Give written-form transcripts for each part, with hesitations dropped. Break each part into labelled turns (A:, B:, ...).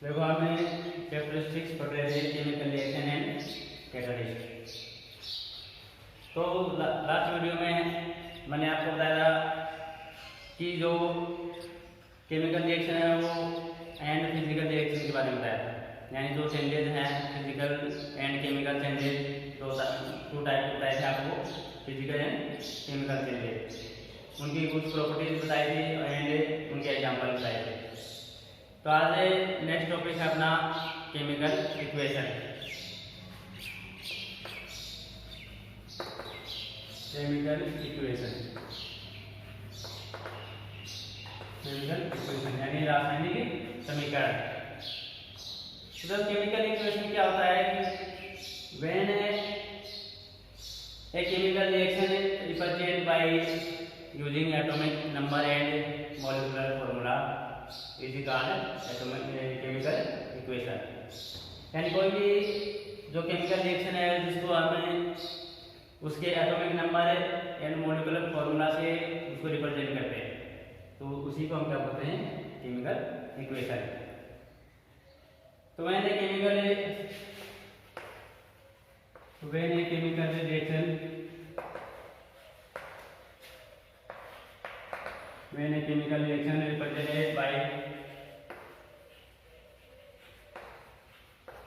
A: देखो हमें चैप्टर 6 पढ़ रहे थे केमिकल रिएक्शन एंड कैटलिस्ट। तो लास्ट वीडियो में मैंने आपको बताया था कि जो केमिकल रिएक्शन है वो एंड फिजिकल रिएक्शन के बारे में बताया था, यानी जो चेंजेस हैं physical and chemical changes, two type बताए थे आपको, फिजिकल एंड केमिकल चेंजेस, उनकी कुछ प्रॉपर्टीज बताई थी एंड उनके एग्जाम्पल बताए थे। तो आज नेक्स्ट टॉपिक है अपना केमिकल इक्वेशन। केमिकल इक्वेशन यानी रासायनिक समीकरण। तो केमिकल इक्वेशन क्या होता है कि when A chemical reaction is represented by using atomic number and molecular formula is called chemical equation. यानी कोई भी जो केमिकल रिएक्शन है जिसको हमें उसके atomic number and molecular formula से उसको रिप्रेजेंट करते हैं, तो उसी को हम क्या बोलते हैं, केमिकल इक्वेशन। तो मैंने chemical reaction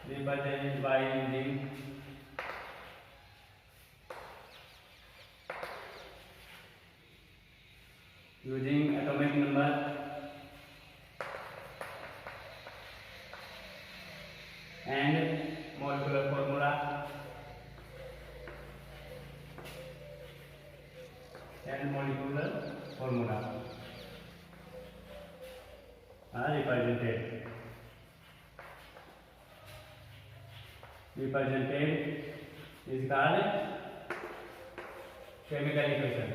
A: represented by using atomic number and molecular formula are represented is called chemical equation.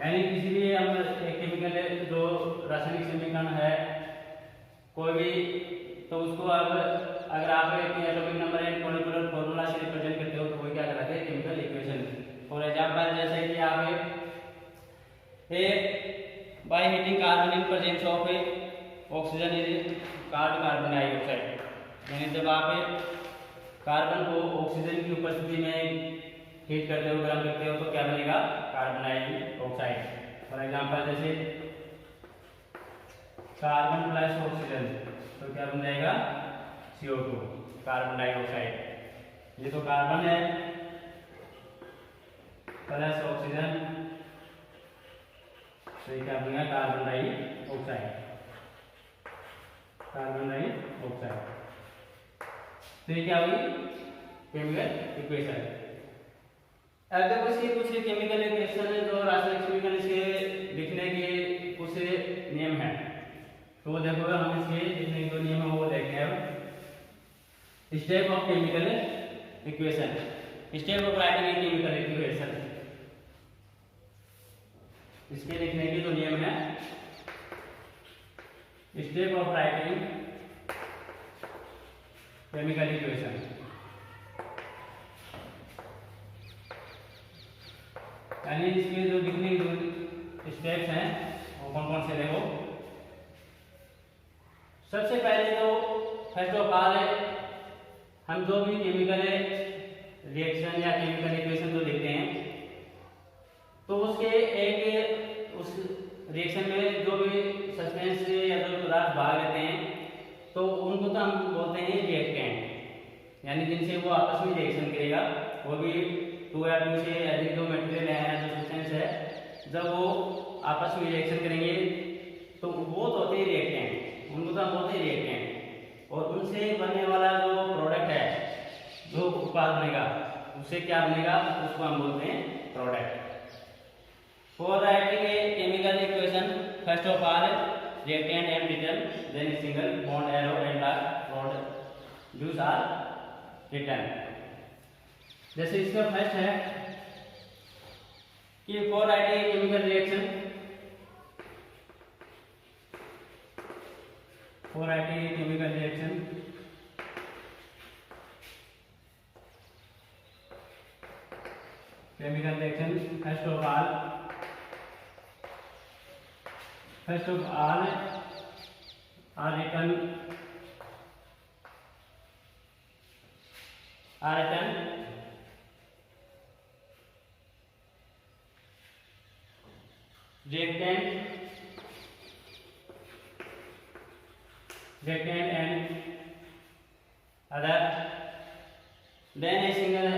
A: यानी किसी भी हम केमिकल जो रासायनिक समीकरण है कोई भी, तो उसको अब अगर आप atomic number and molecular formula से रिप्रेजेंट करते हो तो वो क्या कहलाते हैं, केमिकल इक्वेशन। फॉर एग्जांपल जैसे कि आप by heating carbon in presence of oxygen is called carbon dioxide. यानी जब आप कार्बन को ऑक्सीजन की उपस्थिति में हीट करते हो, गर्म करते हो, तो क्या बनेगा, कार्बन डाइऑक्साइड। फॉर एग्जांपल जैसे कार्बन प्लस ऑक्सीजन तो क्या बन जाएगा, CO2, कार्बन डाइऑक्साइड। ये तो कार्बन है प्लस ऑक्सीजन, तो ये क्या बनेगा, कार्बन डाइऑक्साइड। तो ये क्या हुई, केमिकल इक्वेशन। अब देखो इसके कुछ केमिकल इक्वेशन जो रासायनिक समीकरण से लिखने के कुछ नियम है, तो देखो हम इसके लिखने के नियम है वो देखते हैं। Step of chemical equation, step of writing chemical equation, इसके लिखने के जो नियम है, step of writing chemical equation. यानी इसके जो लिखने के जो स्टेप्स हैं वो कौन कौन से देखो। सबसे पहले तो फर्स्ट ऑफ ऑल हम जो भी केमिकल रिएक्शन या केमिकल इक्वेशन जो लिखते हैं तो उसके एक उस रिएक्शन में जो भी सब्सटेंस या जो पदार्थ भाग लेते हैं तो उनको तो हम बोलते हैं रिएक्टेंट, यानी जिनसे वो आपस में रिएक्शन करेगा। वो भी 2 या 2 से अधिक जो मटेरियल है, जो सब्सटेंस है, जब वो आपस में रिएक्शन करेंगे तो वो तो होते हैं रिएक्टेंट, उनको तो हम बोलते हैं रिएक्टेंट। और उनसे बनने वाला जो प्रोडक्ट है, जो उत्पाद बनेगा, उससे क्या बनेगा, उसको हम बोलते हैं product. For writing a chemical equation first of all reactant and written, then a single bond arrow and a produce are written। जैसे इसका फर्स्ट है कि for writing chemical reaction, first of all first of all are written reactant and other, then a single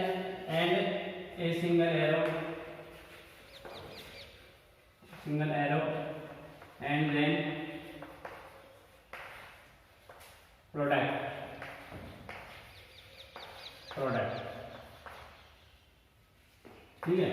A: arrow and then product ठीक है।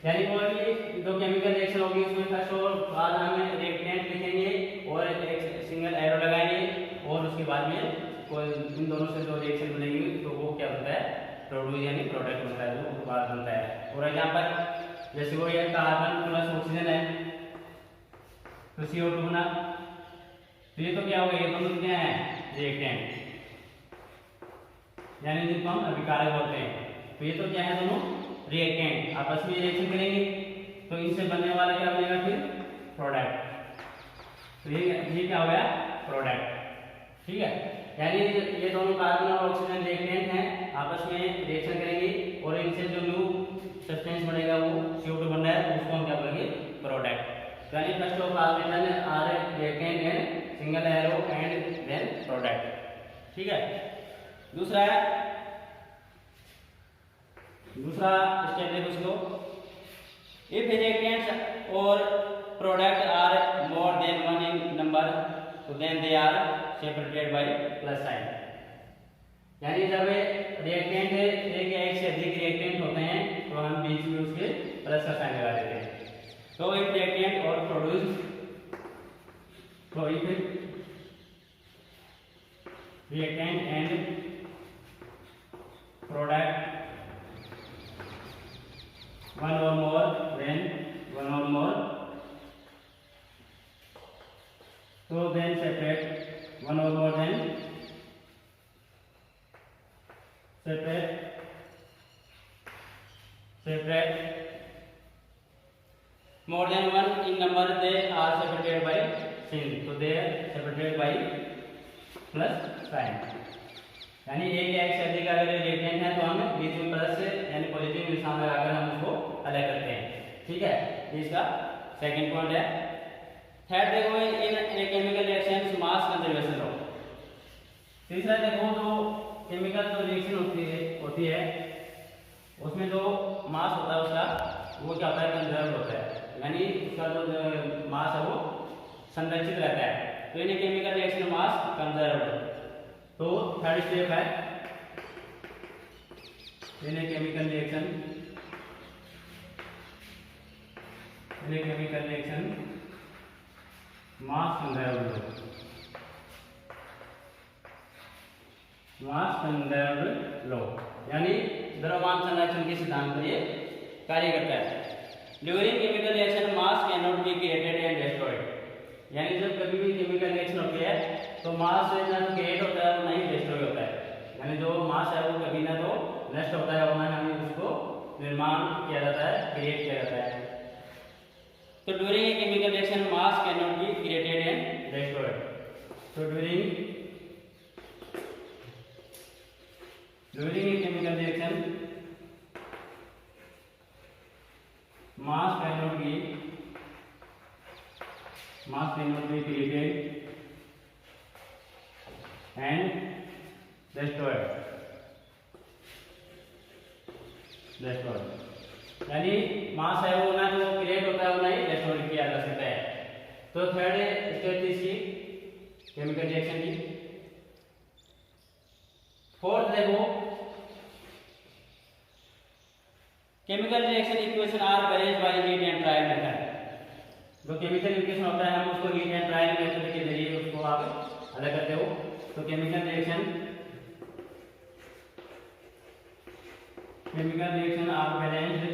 A: यानी कोई भी दो केमिकल रिएक्शन होगी उसमें फर्स्ट और बाद हमें रिएक्टेंट लिखेंगे और एक सिंगल एरो लगाएंगे और उसके बाद में कोई इन दोनों से जो रिएक्शन बनेगी तो वो क्या बनता है, प्रोड्यूस यानी प्रोडक्ट बनता है, जो उत्पाद बनता है। और एग्जांपल जैसे वो ये कार्बन प्लस ऑक्सीजन है तो CO2 बना, तो ये तो क्या हो गया, ये दोनों क्या है, रिएक्टेंट यानी जिनको हम अभिकारक बोलते हैं। तो ये तो क्या है, दोनों रिएक्टेंट आपस में रिएक्शन करेंगे तो इनसे बनने वाला क्या बनेगा फिर, प्रोडक्ट। तो ये क्या हो गया, प्रोडक्ट। ठीक है, यानी ये दोनों कार्बन और ऑक्सीजन रिएक्टेंट हैं, आपस में रिएक्शन करेंगे और इनसे जो न्यू सब्सटेंस बनेगा वो CO2 बन रहा है, तो उसको हम क्या बोलेंगे, प्रोडक्ट। यानी first of all are reactant and single arrow and then product. ठीक है, दूसरा स्टेप देखो इसको, इफ रिएक्टेंट्स और product are more than one in number तो then they are separated by plus sign. यानी जब रिएक्टेंट एक या एक से अधिक रिएक्टेंट होते हैं तो हम बीच में उसके प्लस का साइन लगा देते हैं। तो इफ रिएक्टेंट और प्रोड्यूस, तो if reactant and product one or more so then separate one or more then separate more than one in number, they are separated by sign, so they are separated by plus sign। यानी एक या एक से अधिक अगर reactant है तो हम बीच में प्लस यानी पॉजिटिव निशान लगाकर हम उसको अलग करते हैं। ठीक है, ये इसका सेकंड पॉइंट है। थर्ड देखो, इन chemical reactions mass conservation law. तीसरा देखो, जो केमिकल जो रिएक्शन होती है उसमें जो मास होता है उसका वो क्या होता है, कंजर्व होता है, यानी उसका जो मास है वो संरक्षित रहता है। तो इन केमिकल रिएक्शन मास कंजर्व। तो थर्ड स्टेप है, इन केमिकल रिएक्शन मास कंजर्व लॉ, यानी द्रव्यमान संरक्षण के सिद्धांत पर ये कार्य करता है। During chemical reaction mass can not be created and destroyed. यानी जब कभी भी केमिकल रिएक्शन होती है तो मास ना तो क्रिएट होता है और ना ही डिस्ट्रॉय होता है। यानी जो मास है वो कभी ना तो नष्ट होता है और ना ही उसको निर्माण किया जाता है, क्रिएट किया जाता है। तो during a chemical reaction mass can not be created and destroyed. तो during a chemical reaction mass can not be created and destroyed। यानी मास है वो ना तो क्रिएट होता है और ना ही डिस्ट्रॉय किया जा सकता है। तो थर्ड स्टेप इसकी केमिकल रिएक्शन की। फोर्थ देखो, chemical reaction equation are arranged by heat and trial method. जो केमिकल इक्वेशन होता है हम उसको हीट एंड ट्रायल मेथड के जरिए उसको आप अलग करते हो। तो chemical reaction are balanced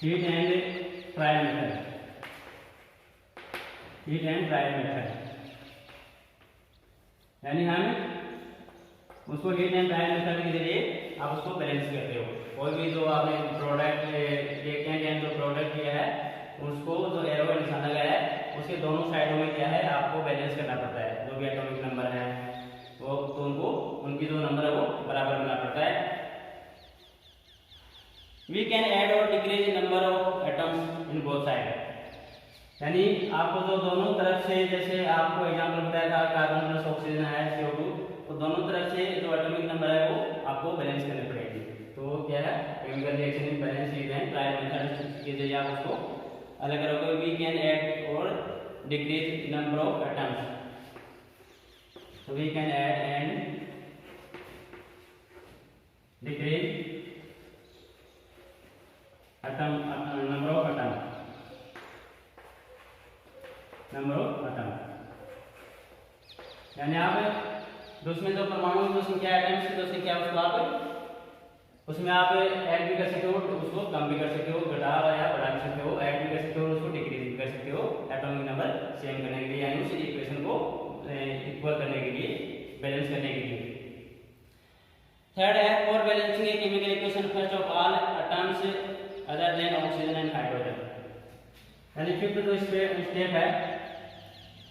A: heat and trial method. यानी हम उसको हीट एंड ट्रायल मेथड के जरिए आप उसको बैलेंस करते हो। कोई भी जो आपने प्रोडक्ट रिएक्टेंट एंड जो प्रोडक्ट किया है उसके दोनों साइडों में क्या है आपको बैलेंस करना पड़ता है। जो भी एटॉमिक नंबर है वो तो उनको उनकी जो नंबर है वो बराबर करना पड़ता है। वी कैन ऐड और decrease number of atoms in both side, यानी आपको जो दोनों तरफ से, जैसे आपको एग्जांपल बताया था कार्बन प्लस ऑक्सीजन है CO2, तो दोनों तरफ से जो एटॉमिक नंबर है वो आपको बैलेंस करनी पड़ेगी। तो क्या है chemical reaction in balance event trial method के जरिए आप उसको अलग करोगे। वी कैन ऐड और decrease number of atoms, so we can add and decrease number of atom, यानी आप उसमें जो परमाणु की संख्या एटम्स की जो संख्या उसको आप उसमें आप ऐड भी कर सकते हो, उसको कम भी कर सकते हो, घटा या बढ़ा भी सकते हो, ऐड भी कर सकते हो, उसको डिक्रीज भी कर सकते हो एटॉमिक नंबर सेम करने के लिए, यानी उस इक्वेशन को इक्वल करने के लिए, बैलेंस करने के लिए। थर्ड है for balancing a chemical equation first of all atoms other than oxygen and hydrogen, यानी फिफ्थ जो स्टेप है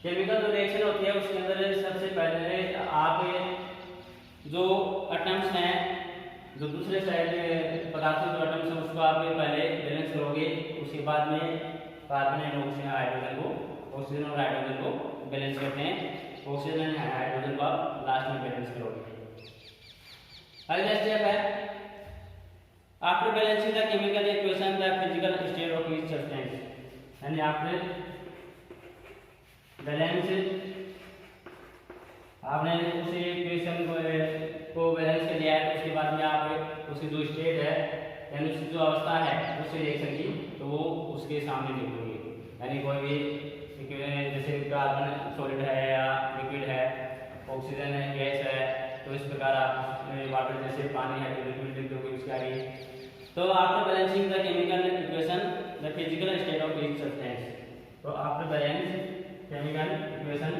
A: केमिकल जो रिएक्शन होती है उसके अंदर सबसे पहले आप जो एटम्स हैं, जो दूसरे साइड पदार्थों जो एटम्स हैं उसको आप पहले बैलेंस करोगे, उसके बाद में कार्बन एंड ऑक्सीजन हाइड्रोजन को, ऑक्सीजन और हाइड्रोजन को बैलेंस करते हैं, ऑक्सीजन एंड हाइड्रोजन को आप लास्ट में बैलेंस करोगे। अगला स्टेप है after balancing the chemical equation the physical state of each substance, यानी आपने उसी इक्वेशन को बैलेंस कर लिया है, तो उसके बाद में आप उसकी जो स्टेट है यानी उसकी जो अवस्था है उस रिएक्शन की, तो वो उसके सामने लिख दोगे। यानी कोई भी जैसे कार्बन सॉलिड है या लिक्विड है, ऑक्सीजन है गैस है, तो इस प्रकार आप वाटर जैसे पानी है तो लिक्विड लिख दोगे उसके आगे। तो after balancing the chemical equation the physical state of each substance, तो after balance chemical equation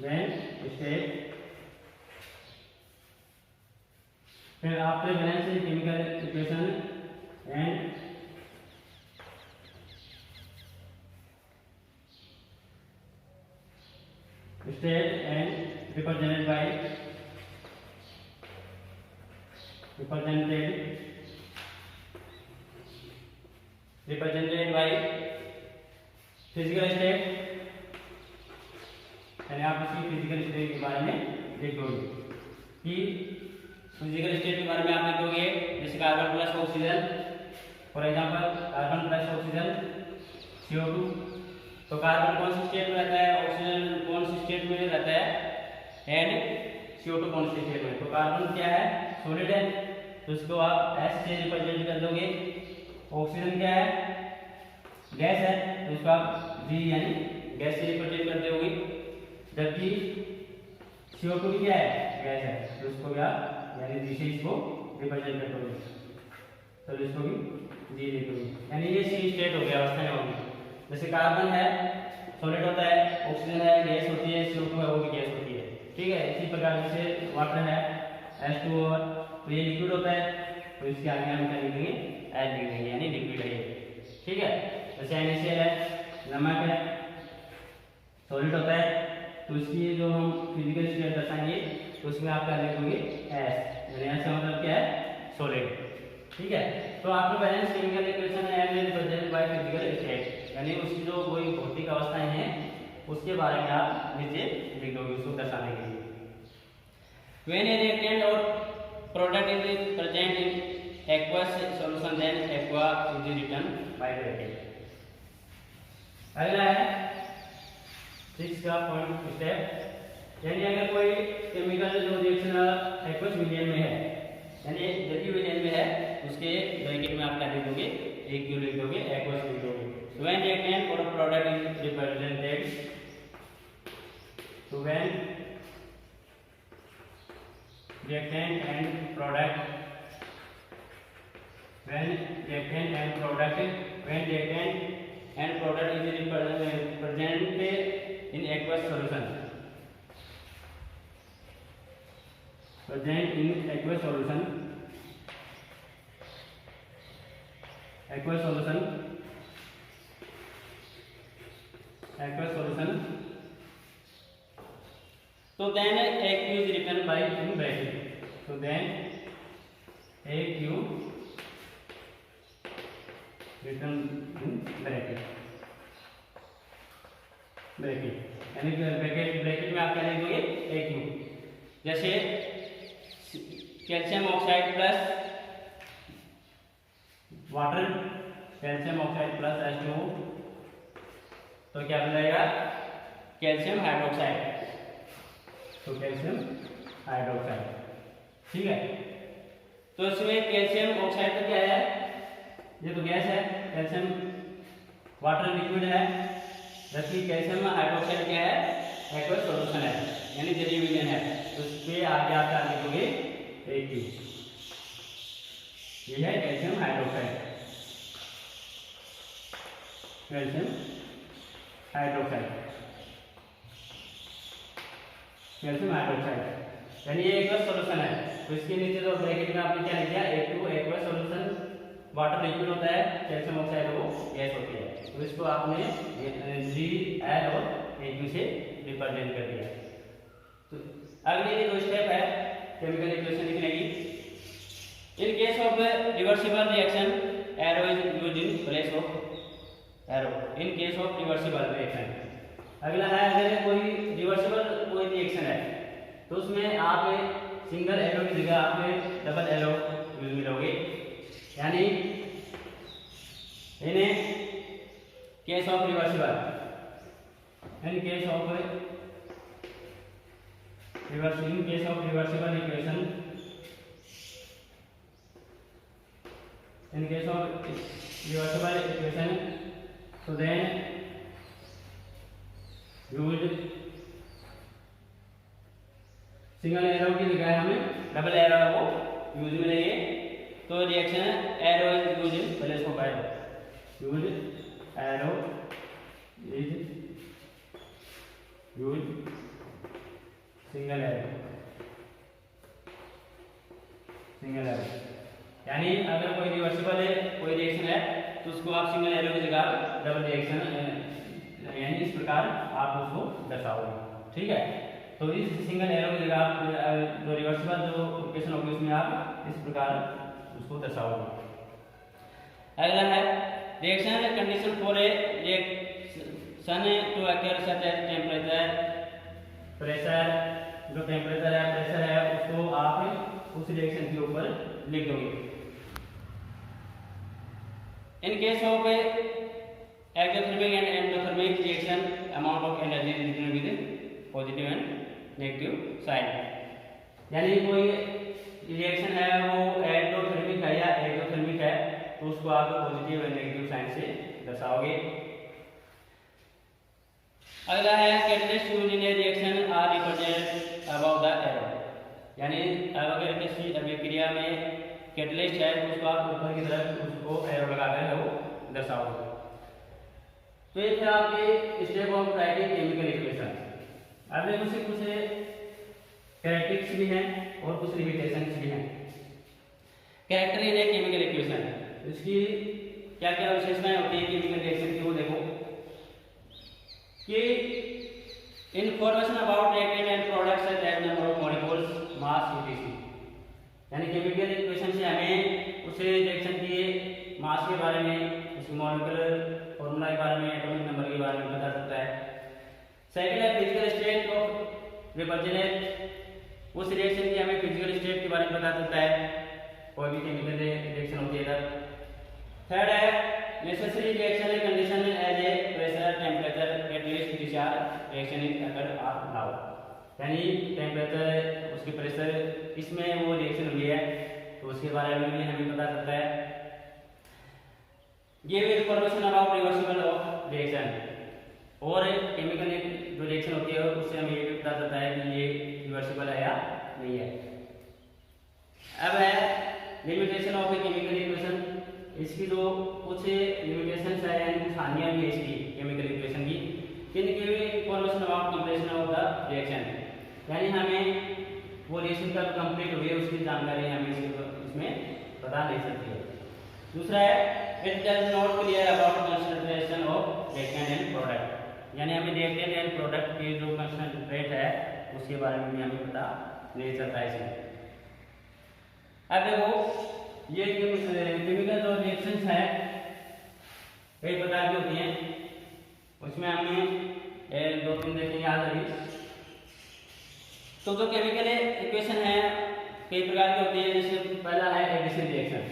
A: then state, फिर after balancing chemical equation and state and represented by physical state, यानी आप इसकी फिजिकल स्टेट के बारे में लिखोगे कि फिजिकल स्टेट के बारे में आप लिखोगे जैसे carbon plus oxygen, for example carbon plus oxygen CO2, तो कार्बन कौन सी स्टेट में रहता है, ऑक्सीजन कौन सी स्टेट में रहता है एंड CO2 कौन सी स्टेट में। तो कार्बन क्या है सॉलिड है, तो इसको आप S से रिप्रेजेंट कर दोगे। ऑक्सीजन क्या है गैस है, तो इसको आप G यानी गैस से रिप्रेजेंट कर दोगे। जबकि CO2 क्या है गैस है, तो इसको भी आप यानी G से इसको रिप्रेजेंट कर दोगे, तो इसको भी G लिख दोगे, यानी ये C स्टेट हो गया, अवस्थाएं होंगी। जैसे कार्बन है सॉलिड होता है, ऑक्सीजन है गैस होती है, CO2 है वो भी गैस होती है, ठीक है। इसी प्रकार जैसे वाटर है H2O, तो ये लिक्विड होता है, तो इसके आगे हम क्या लिख देंगे H लिख देंगे, यानी लिक्विड है ये, ठीक है। जैसे NaCl है नमक है सॉलिड होता है, तो इसकी जो हम फिजिकल स्टेट दर्शाएंगे तो उसमें आप क्या लिखोगे S, यानी S का मतलब क्या है सॉलिड, ठीक है। तो आपको balance chemical equation and represented by physical state, यानी उसकी जो कोई भौतिक अवस्थाएं हैं उसके बारे में आप नीचे लिख दोगे उसको दर्शाने के लिए। When a reactant or product is present in aqueous solution, then aqua is written by bracket. अगला है 6 का पॉइंट स्टेप, यानी अगर कोई केमिकल जो रिएक्शन एक्वस मीडियम में है यानी जलीय मीडियम में है, उसके ब्रैकेट में आप क्या लिख दोगे एक क्यू लिख दोगे, एक्वस लिख दोगे। So when reactant or product is represented, so when reactant and product is present in aqueous solution, present in aqueous solution, तो then AQ is written by in bracket, so then AQ written in bracket, यानी bracket में आप क्या लिख दोगे AQ। जैसे calcium oxide plus water, calcium oxide plus H2O, तो क्या बन जाएगा कैल्शियम हाइड्रोक्साइड, तो कैल्शियम हाइड्रोक्साइड। ठीक है, तो इसमें कैल्शियम ऑक्साइड तो क्या है, ये तो गैस है, कैल्शियम वाटर लिक्विड है, जबकि कैल्शियम हाइड्रोक्साइड क्या है एक्वस सॉल्यूशन है, यानी जलीय विलयन है। तो इस पे आगे आप क्या लिखोगे AQ, ये है कैल्शियम हाइड्रोक्साइड, कैल्शियम हाइड्रोक्साइड, यानी ये एक्वस सॉल्यूशन है। तो इसके नीचे तो ब्रैकेट में आपने क्या लिख दिया A2 aqueous solution, water liquid होता है, कैल्शियम ऑक्साइड वो गैस होती है। तो इसको आपने Gl और AQ से रिप्रेजेंट कर दिया। तो अगले जो स्टेप है केमिकल इक्वेशन लिखने की, in case of reversible reaction arrow is used in place of arrow, in case of reversible reaction. अगला है अगर कोई रिवर्सिबल कोई रिएक्शन है तो उसमें आप सिंगल एरो की जगह आप डबल एरो यूज में लोगे, यानी इन्हें case of reversible, in case of reversible equation, in case of reversible equation, so then use single arrow की जगह हमें डबल एरो को यूज में लेंगे। तो reaction arrow is use in place of arrow, use arrow is use single arrow, यानी अगर कोई रिवर्सिबल है कोई रिएक्शन है तो उसको आप सिंगल एरो की जगह डबल रिएक्शन, यानी इस प्रकार आप उसको दर्शाओगे। ठीक है, तो इस सिंगल एरो की जगह आप जो रिवर्सिबल जो इक्वेशन होगी उसमें आप इस प्रकार उसको दर्शाओगे। अगला है reaction condition for a reaction to occur such as temperature, pressure, जो टेम्परेचर है प्रेशर है उसको आप उस रिएक्शन के ऊपर लिख दोगे। In case of a exothermic and endothermic reaction, amount of energy is written with positive and negative sign, यानी कोई रिएक्शन है वो एंडोथर्मिक है या एक्सोथर्मिक है तो उसको आप पॉजिटिव और नेगेटिव साइन से दर्शाओगे। अगला है catalyst used in a reaction are represented above the arrow, यानी अगर किसी अभिक्रिया में कैटलिस्ट है तो उसको आप ऊपर की तरफ उसको एरो लगाकर वो दर्शाओगे। तो ये थे आपके step of writing chemical equation. अब देखो कुछ कैरेक्टरिस्टिक्स भी हैं और कुछ लिमिटेशंस भी हैं। Character in a chemical equation, इसकी क्या क्या विशेषताएं होती है केमिकल रिएक्शन की, वो देखो कि information about reactant and products such as number of molecules, mass, etc, यानी केमिकल इक्वेशन से हमें उस रिएक्शन की मास के बारे में, उसकी मॉलिक्यूलर फॉर्मूला के बारे में, एटॉमिक नंबर के बारे में बता सकता है। सेकंड है फिजिकल स्टेट ऑफ रिप्रेजेंट, उस रिएक्शन की हमें फिजिकल स्टेट के बारे में बता सकता है, कोई भी केमिकल रिएक्शन होती है। थर्ड है necessary reaction condition as a pressure, temperature, catalyst, discharge reaction is occur are now, यानी टेम्परेचर, उसके प्रेशर, इसमें वो रिएक्शन हुई है तो उसके बारे में भी हमें बता सकता है। Give information about reversible of reaction, और केमिकल जो रिएक्शन होती है उससे हमें ये भी बता सकता है कि ये रिवर्सिबल है या नहीं है। अब है limitation of a chemical equation, इसकी जो कुछ लिमिटेशंस है यानी कुछ हानियां भी है इसकी केमिकल इक्वेशन की। Give information about compression of the reaction, यानी हमें वो रिएक्शन कब कंप्लीट हुई है उसकी जानकारी हमें इसमें पता नहीं सकती है। दूसरा है it does not clear about concentration of reactant and product, यानी हमें रिएक्टेंट एंड प्रोडक्ट की जो कंसंट्रेट है उसके बारे में भी हमें पता नहीं चलता है इसमें। अब देखो ये केमिकल जो रिएक्शंस है कई प्रकार की होती हैं, उसमें हमें दो तीन देखेंगे याद रखिए। तो जो केमिकल इक्वेशन है कई प्रकार की होती है, जैसे पहला है एडिशन रिएक्शन।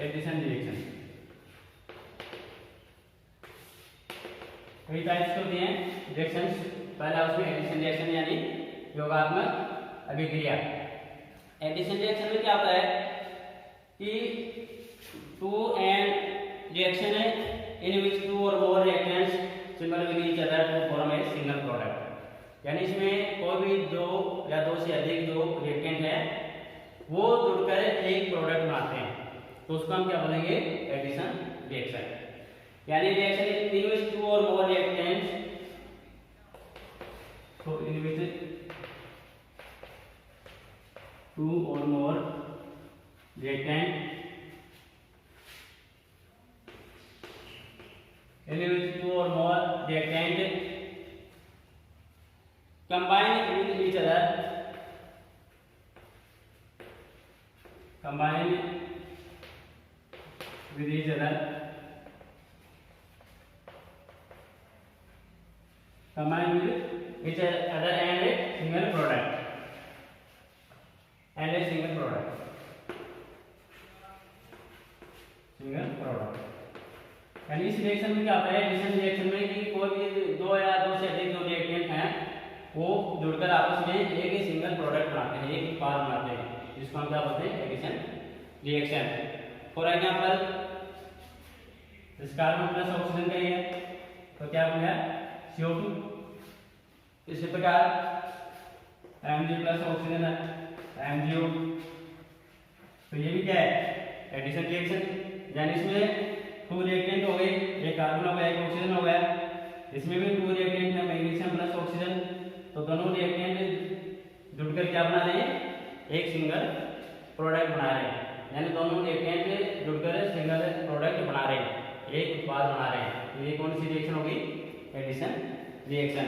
A: एडिशन रिएक्शन कई टाइप्स की होती हैं रिएक्शंस। पहला उसमें एडिशन रिएक्शन यानी योगात्मक अभिक्रिया। एडिशन रिएक्शन में क्या होता है कि टू एंड रिएक्शन है इन विच टू और more reactants similar with each other to form a single product, यानी इसमें कोई भी दो या दो से अधिक जो रिएक्टेंट है वो जुड़कर एक प्रोडक्ट बनाते हैं, तो उसको हम क्या बोलेंगे एडिशन रिएक्शन। यानी रिएक्शन इन विच टू और मोर रिएक्टेंट्स, तो इन विच टू और मोर reactant in which two or more reactant combine with each other, combine with each other, combine with each other and a single product, and a single product, single product। यानी इस reaction में क्या होता है addition reaction में कि कोई भी दो या दो से अधिक जो रिएक्टेंट हैं वो जुड़कर आपस में एक ही सिंगल प्रोडक्ट बनाते हैं, एक उत्पाद बनाते हैं, जिसको हम क्या बोलते हैं एडिशन रिएक्शन। फॉर एग्जांपल इस कार्बन प्लस ऑक्सीजन का ही है तो क्या बन गया CO2। इसी प्रकार Mg प्लस ऑक्सीजन है MgO, तो ये भी क्या है एडिशन रिएक्शन। यानी इसमें टू रिएक्टेंट हो गए, एक कार्बन हो गया एक ऑक्सीजन हो गया, इसमें भी टू रिएक्टेंट है मैग्नीशियम प्लस ऑक्सीजन, तो दोनों रिएक्टेंट जुड़कर क्या बना रहे हैं एक सिंगल प्रोडक्ट बना रहे हैं, यानी दोनों रिएक्टेंट जुड़कर सिंगल प्रोडक्ट बना रहे हैं, एक उत्पाद बना रहे हैं। तो ये कौन सी रिएक्शन होगी एडिशन रिएक्शन।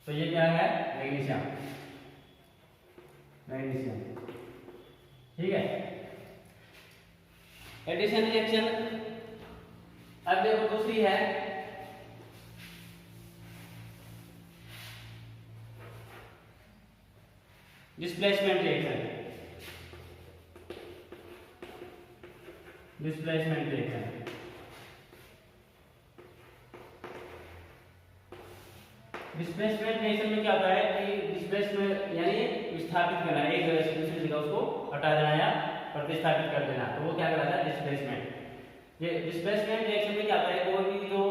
A: तो ये क्या है मैग्नीशियम, मैग्नीशियम, ठीक है एडिशन रिएक्शन। अब देखो दूसरी है displacement reaction. Displacement reaction displacement reaction में क्या होता है कि डिस्प्लेसमेंट यानी विस्थापित करना, एक जगह से दूसरी जगह उसको हटा देना या प्रतिस्थापित कर देना, तो वो क्या कहलाता है डिस्प्लेसमेंट। ये डिस्प्लेसमेंट रिएक्शन में क्या होता है कोई भी जो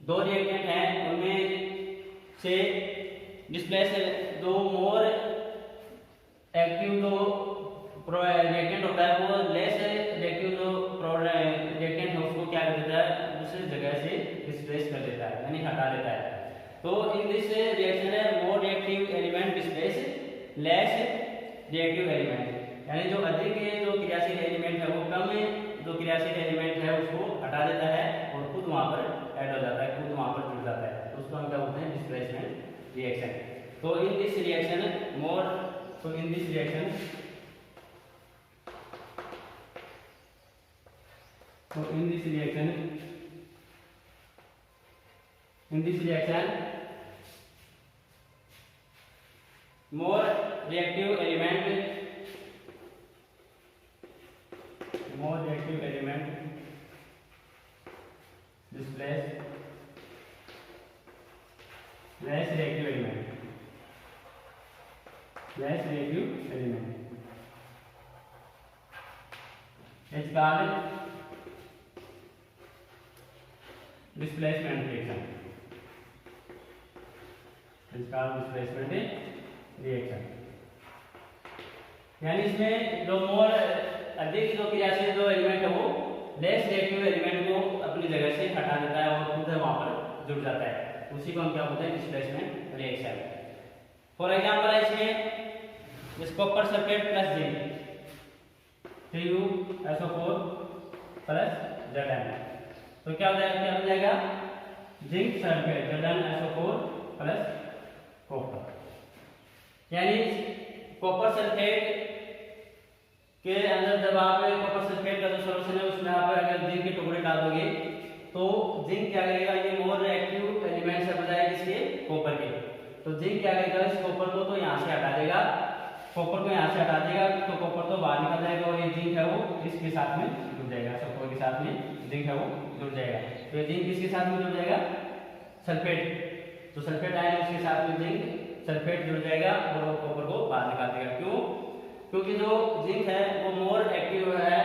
A: दो रिएक्टेंट हैं उनमें से डिस्प्लेस दो मोर एक्टिव जो रिएक्टेंट होता है वो लेस रिएक्टिव जो रिएक्टेंट है उसको क्या कर देता है दूसरी जगह से डिस्प्लेस कर देता है यानी हटा देता है। तो इन दिस रिएक्शन है more reactive element displace less reactive element, यानी जो अधिक जो क्रियाशील एलिमेंट है वो कम जो क्रियाशील एलिमेंट है उसको हटा देता है और खुद वहां पर ऐड हो जाता है, खुद वहां पर जुड़ जाता है, तो उसको हम क्या बोलते हैं डिस्प्लेसमेंट रिएक्शन। तो इन दिस रिएक्शन मोर, तो इन दिस रिएक्शन, तो in this reaction, in this reaction more reactive element, more reactive element displace less reactive element, less reactive element, it's called displacement reaction, it's called displacement reaction। यानी इसमें जो मोर अधिक जो क्रियाशील जो element है वो लेस रिएक्टिव एलिमेंट को अपनी जगह से हटा देता है और जुड़ जाता है, उसी को हम क्या बोलते हैं, डिस्प्लेसमेंट रिएक्शन। फॉर एग्जाम्पल है इसमें इस copper sulphate plus zinc, TuSO4 plus Zn, तो क्या हो जाएगा, क्या हो जाएगा, zinc sulphate ZnSO4 plus copper. यानी कॉपर सल्फेट के अंदर जब आप कॉपर सल्फेट का जो सॉल्यूशन है उसमें आप अगर जिंक के टुकड़े डाल दोगे तो जिंक क्या करेगा, ये मोर एक्टिव एलिमेंट से बजाय इसके कॉपर के, तो जिंक क्या करेगा, इस कॉपर को तो यहाँ से हटा देगा, कॉपर को यहाँ से हटा देगा तो कॉपर तो बाहर निकल जाएगा और ये जिंक है वो इसके साथ में जुड़ जाएगा, सल्फर के साथ में जिंक है वो जुड़ जाएगा। तो ये जिंक किसके साथ में जुड़ जाएगा, सल्फेट, तो सल्फेट आयन उसके साथ में जिंक सल्फेट जुड़ जाएगा और वो कॉपर को बाहर निकाल देगा। क्यों, क्योंकि जो जिंक है वो मोर एक्टिव है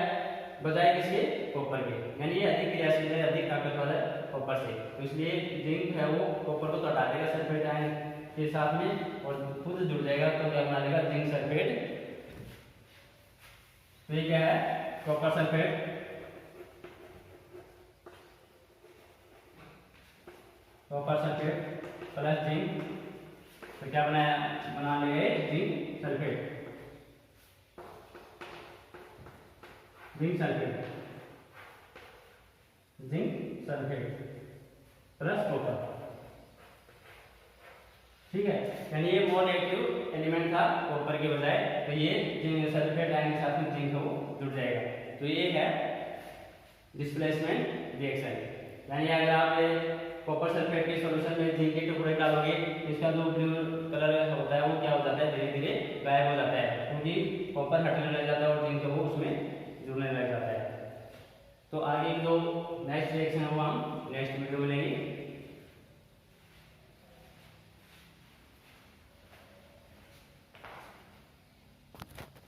A: बजाय किसके, कॉपर के, यानी ये अधिक क्रियाशील है, अधिक ताकतवर है कॉपर से, तो इसलिए जिंक है वो कॉपर को तो हटा देगा सल्फेट आयन के साथ में और खुद जुड़ जाएगा, तो क्या बना देगा, जिंक सल्फेट। तो ये क्या है, copper sulphate, copper sulphate plus zinc, तो क्या बना लेंगे, zinc sulphate, zinc sulphate, zinc sulphate plus copper, ठीक है। यानी ये मोर एक्टिव एलिमेंट था कॉपर के बजाय, तो ये सल्फेट आयन के साथ में जिंक वो जुड़ जाएगा, तो ये है डिस्प्लेसमेंट रिएक्शन। यानी अगर आप कॉपर सल्फेट के सॉल्यूशन में जिंक के टुकड़े डालोगे, इसका जो ब्लू कलर होता है वो क्या हो जाता है, धीरे धीरे गायब हो जाता है, क्योंकि कॉपर हटने लग जाता है और जिंक वो उसमें जुड़ने लग जाता है। तो आगे जो नेक्स्ट रिएक्शन है वो हम नेक्स्ट वीडियो में